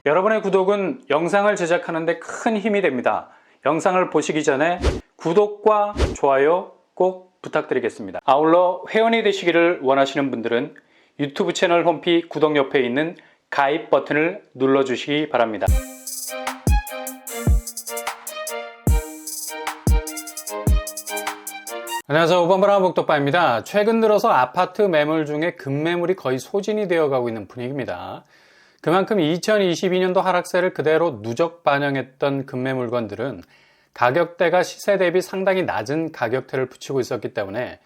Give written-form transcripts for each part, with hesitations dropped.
여러분의 구독은 영상을 제작하는 데 큰 힘이 됩니다. 영상을 보시기 전에 구독과 좋아요 꼭 부탁드리겠습니다. 아울러 회원이 되시기를 원하시는 분들은 유튜브 채널 홈피 구독 옆에 있는 가입 버튼을 눌러주시기 바랍니다. 안녕하세요. 오번바람 복덕바입니다. 최근 들어서 아파트 매물 중에 급매물이 거의 소진이 되어가고 있는 분위기입니다. 그만큼 2022년도 하락세를 그대로 누적 반영했던 급매물건들은 가격대가 시세 대비 상당히 낮은 가격대를 붙이고 있었기 때문에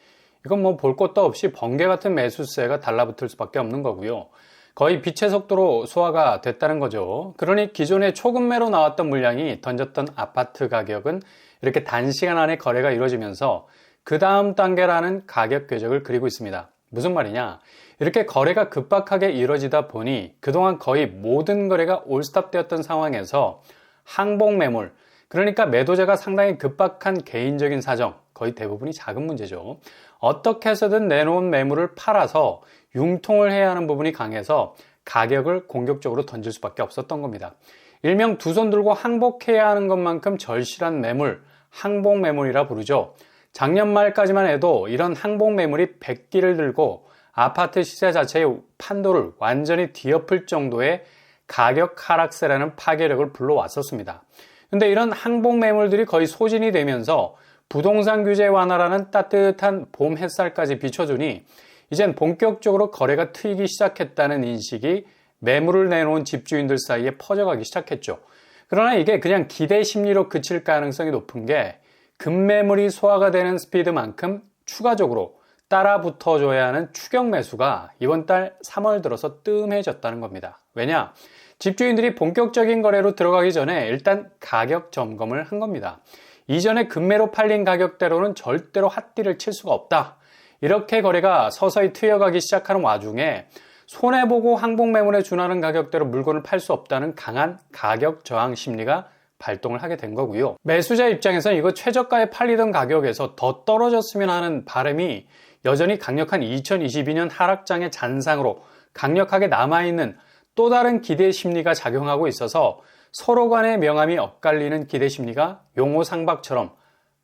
이건 뭐 볼 것도 없이 번개 같은 매수세가 달라붙을 수밖에 없는 거고요. 거의 빛의 속도로 소화가 됐다는 거죠. 그러니 기존에 초급매로 나왔던 물량이 던졌던 아파트 가격은 이렇게 단시간 안에 거래가 이루어지면서 그 다음 단계라는 가격 궤적을 그리고 있습니다. 무슨 말이냐? 이렇게 거래가 급박하게 이루어지다 보니 그동안 거의 모든 거래가 올스톱 되었던 상황에서 항복 매물, 그러니까 매도자가 상당히 급박한 개인적인 사정, 거의 대부분이 작은 문제죠. 어떻게 해서든 내놓은 매물을 팔아서 융통을 해야 하는 부분이 강해서 가격을 공격적으로 던질 수밖에 없었던 겁니다. 일명 두 손 들고 항복해야 하는 것만큼 절실한 매물, 항복 매물이라 부르죠. 작년 말까지만 해도 이런 항복 매물이 100기를 들고 아파트 시세 자체의 판도를 완전히 뒤엎을 정도의 가격 하락세라는 파괴력을 불러왔었습니다. 근데 이런 항복 매물들이 거의 소진이 되면서 부동산 규제 완화라는 따뜻한 봄 햇살까지 비춰주니 이젠 본격적으로 거래가 트이기 시작했다는 인식이 매물을 내놓은 집주인들 사이에 퍼져가기 시작했죠. 그러나 이게 그냥 기대 심리로 그칠 가능성이 높은 게 급매물이 소화가 되는 스피드만큼 추가적으로 따라 붙어줘야 하는 추격 매수가 이번 달 3월 들어서 뜸해졌다는 겁니다. 왜냐? 집주인들이 본격적인 거래로 들어가기 전에 일단 가격 점검을 한 겁니다. 이전에 급매로 팔린 가격대로는 절대로 핫딜을 칠 수가 없다. 이렇게 거래가 서서히 트여가기 시작하는 와중에 손해보고 항복 매물에 준하는 가격대로 물건을 팔 수 없다는 강한 가격 저항 심리가 발동을 하게 된 거고요. 매수자 입장에서는 이거 최저가에 팔리던 가격에서 더 떨어졌으면 하는 바람이 여전히 강력한 2022년 하락장의 잔상으로 강력하게 남아있는 또 다른 기대 심리가 작용하고 있어서 서로 간의 명암이 엇갈리는 기대 심리가 용호상박처럼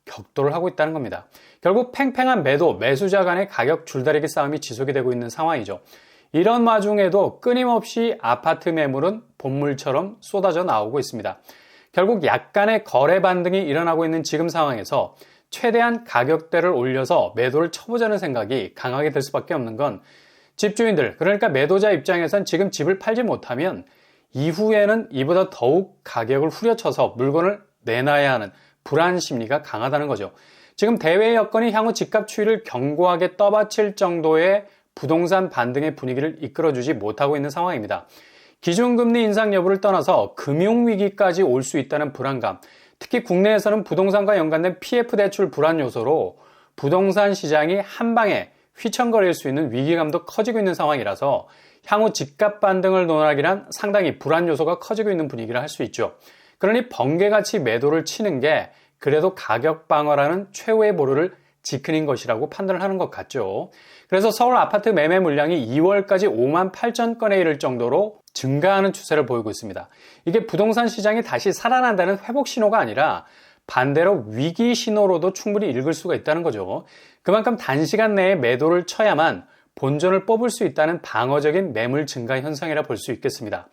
격돌을 하고 있다는 겁니다. 결국 팽팽한 매수자 간의 가격 줄다리기 싸움이 지속이 되고 있는 상황이죠. 이런 와중에도 끊임없이 아파트 매물은 본물처럼 쏟아져 나오고 있습니다. 결국 약간의 거래 반등이 일어나고 있는 지금 상황에서 최대한 가격대를 올려서 매도를 쳐보자는 생각이 강하게 될 수밖에 없는 건 집주인들, 그러니까 매도자 입장에선 지금 집을 팔지 못하면 이후에는 이보다 더욱 가격을 후려쳐서 물건을 내놔야 하는 불안 심리가 강하다는 거죠. 지금 대외 여건이 향후 집값 추이를 견고하게 떠받칠 정도의 부동산 반등의 분위기를 이끌어주지 못하고 있는 상황입니다. 기준금리 인상 여부를 떠나서 금융위기까지 올 수 있다는 불안감, 특히 국내에서는 부동산과 연관된 PF 대출 불안 요소로 부동산 시장이 한 방에 휘청거릴 수 있는 위기감도 커지고 있는 상황이라서 향후 집값 반등을 논하기란 상당히 불안 요소가 커지고 있는 분위기라 할 수 있죠. 그러니 번개같이 매도를 치는 게 그래도 가격 방어라는 최후의 보루를 지키는 것이라고 판단을 하는 것 같죠. 그래서 서울 아파트 매매 물량이 2월까지 5만 8천 건에 이를 정도로 증가하는 추세를 보이고 있습니다. 이게 부동산 시장이 다시 살아난다는 회복 신호가 아니라 반대로 위기 신호로도 충분히 읽을 수가 있다는 거죠. 그만큼 단시간 내에 매도를 쳐야만 본전을 뽑을 수 있다는 방어적인 매물 증가 현상이라 볼 수 있겠습니다.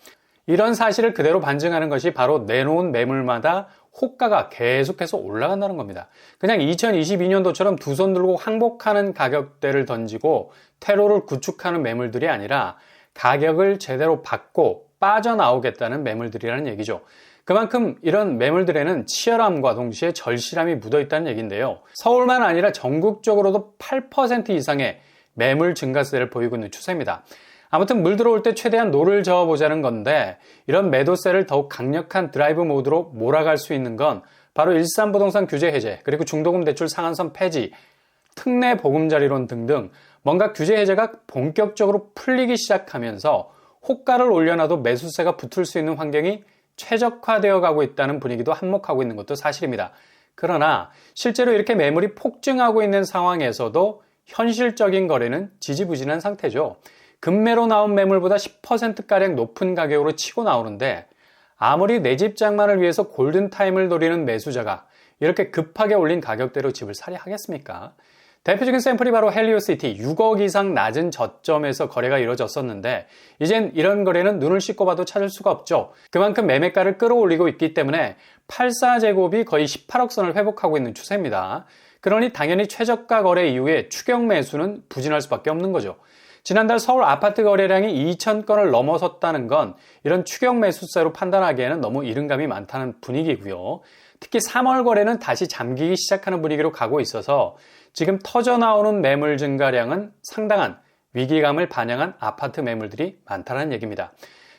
이런 사실을 그대로 반증하는 것이 바로 내놓은 매물마다 호가가 계속해서 올라간다는 겁니다. 그냥 2022년도처럼 두 손 들고 항복하는 가격대를 던지고 퇴로를 구축하는 매물들이 아니라 가격을 제대로 받고 빠져나오겠다는 매물들이라는 얘기죠. 그만큼 이런 매물들에는 치열함과 동시에 절실함이 묻어있다는 얘기인데요. 서울만 아니라 전국적으로도 8% 이상의 매물 증가세를 보이고 있는 추세입니다. 아무튼 물 들어올 때 최대한 노를 저어보자는 건데 이런 매도세를 더욱 강력한 드라이브 모드로 몰아갈 수 있는 건 바로 일산부동산 규제 해제, 그리고 중도금 대출 상한선 폐지, 특례 보금자리론 등등 뭔가 규제 해제가 본격적으로 풀리기 시작하면서 호가를 올려놔도 매수세가 붙을 수 있는 환경이 최적화되어 가고 있다는 분위기도 한몫하고 있는 것도 사실입니다. 그러나 실제로 이렇게 매물이 폭증하고 있는 상황에서도 현실적인 거래는 지지부진한 상태죠. 급매로 나온 매물보다 10%가량 높은 가격으로 치고 나오는데 아무리 내 집 장만을 위해서 골든타임을 노리는 매수자가 이렇게 급하게 올린 가격대로 집을 사려 하겠습니까? 대표적인 샘플이 바로 헬리오시티 6억 이상 낮은 저점에서 거래가 이루어졌었는데 이젠 이런 거래는 눈을 씻고 봐도 찾을 수가 없죠. 그만큼 매매가를 끌어올리고 있기 때문에 84제곱이 거의 18억 선을 회복하고 있는 추세입니다. 그러니 당연히 최저가 거래 이후에 추격 매수는 부진할 수밖에 없는 거죠. 지난달 서울 아파트 거래량이 2,000건을 넘어섰다는 건 이런 추격 매수세로 판단하기에는 너무 이른 감이 많다는 분위기고요. 특히 3월 거래는 다시 잠기기 시작하는 분위기로 가고 있어서 지금 터져나오는 매물 증가량은 상당한 위기감을 반영한 아파트 매물들이 많다는 얘기입니다.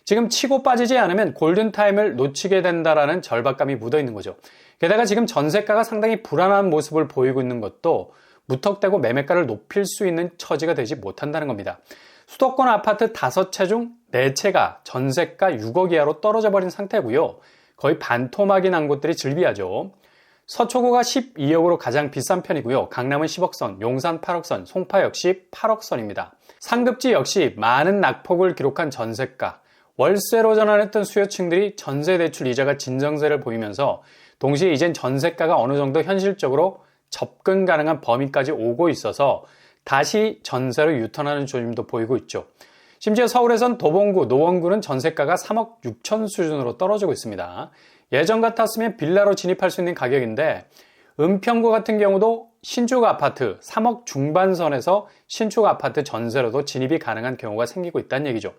지금 치고 빠지지 않으면 골든타임을 놓치게 된다라는 절박감이 묻어있는 거죠. 게다가 지금 전세가가 상당히 불안한 모습을 보이고 있는 것도 무턱대고 매매가를 높일 수 있는 처지가 되지 못한다는 겁니다. 수도권 아파트 5채 중 4채가 전세가 6억 이하로 떨어져 버린 상태고요. 거의 반토막이 난 곳들이 즐비하죠. 서초구가 12억으로 가장 비싼 편이고요. 강남은 10억 선, 용산 8억 선, 송파 역시 8억 선입니다. 상급지 역시 많은 낙폭을 기록한 전세가, 월세로 전환했던 수요층들이 전세대출 이자가 진정세를 보이면서 동시에 이젠 전세가가 어느 정도 현실적으로 접근 가능한 범위까지 오고 있어서 다시 전세로 유턴하는 조짐도 보이고 있죠. 심지어 서울에선 도봉구, 노원구는 전세가가 3억 6천 수준으로 떨어지고 있습니다. 예전 같았으면 빌라로 진입할 수 있는 가격인데 은평구 같은 경우도 신축 아파트 3억 중반선에서 신축 아파트 전세로도 진입이 가능한 경우가 생기고 있다는 얘기죠.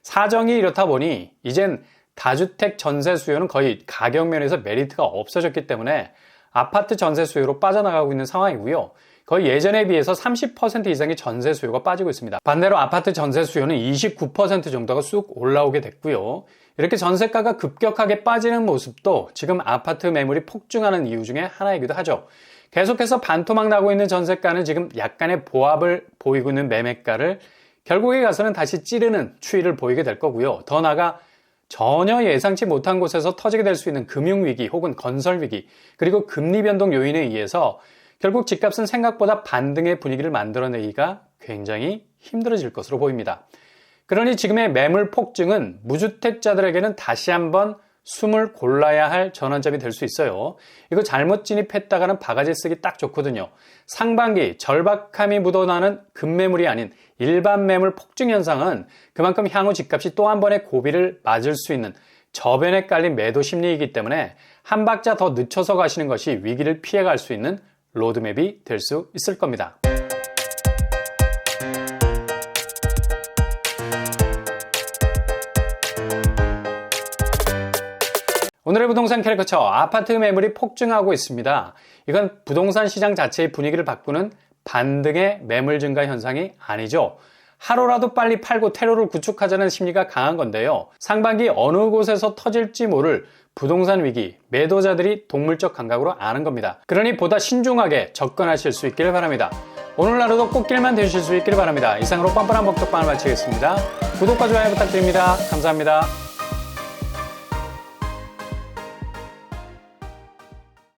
사정이 이렇다 보니 이젠 다주택 전세 수요는 거의 가격 면에서 메리트가 없어졌기 때문에 아파트 전세 수요로 빠져나가고 있는 상황이고요. 거의 예전에 비해서 30% 이상의 전세 수요가 빠지고 있습니다. 반대로 아파트 전세 수요는 29% 정도가 쑥 올라오게 됐고요. 이렇게 전세가가 급격하게 빠지는 모습도 지금 아파트 매물이 폭증하는 이유 중에 하나이기도 하죠. 계속해서 반토막 나고 있는 전세가는 지금 약간의 보합을 보이고 있는 매매가를 결국에 가서는 다시 찌르는 추이를 보이게 될 거고요. 더 나아가 전혀 예상치 못한 곳에서 터지게 될 수 있는 금융위기 혹은 건설위기 그리고 금리 변동 요인에 의해서 결국 집값은 생각보다 반등의 분위기를 만들어내기가 굉장히 힘들어질 것으로 보입니다. 그러니 지금의 매물 폭증은 무주택자들에게는 다시 한번 숨을 골라야 할 전환점이 될 수 있어요. 이거 잘못 진입했다가는 바가지 쓰기 딱 좋거든요. 상반기 절박함이 묻어나는 급매물이 아닌 일반 매물 폭증 현상은 그만큼 향후 집값이 또 한 번의 고비를 맞을 수 있는 저변에 깔린 매도 심리이기 때문에 한 박자 더 늦춰서 가시는 것이 위기를 피해갈 수 있는 로드맵이 될 수 있을 겁니다. 오늘의 부동산 캐릭터처 아파트 매물이 폭증하고 있습니다. 이건 부동산 시장 자체의 분위기를 바꾸는 반등의 매물 증가 현상이 아니죠. 하루라도 빨리 팔고 테러를 구축하자는 심리가 강한 건데요. 상반기 어느 곳에서 터질지 모를 부동산 위기, 매도자들이 동물적 감각으로 아는 겁니다. 그러니 보다 신중하게 접근하실 수 있기를 바랍니다. 오늘 하루도 꽃길만 되실 수 있기를 바랍니다. 이상으로 뻔뻔한 복덕방을 마치겠습니다. 구독과 좋아요 부탁드립니다. 감사합니다.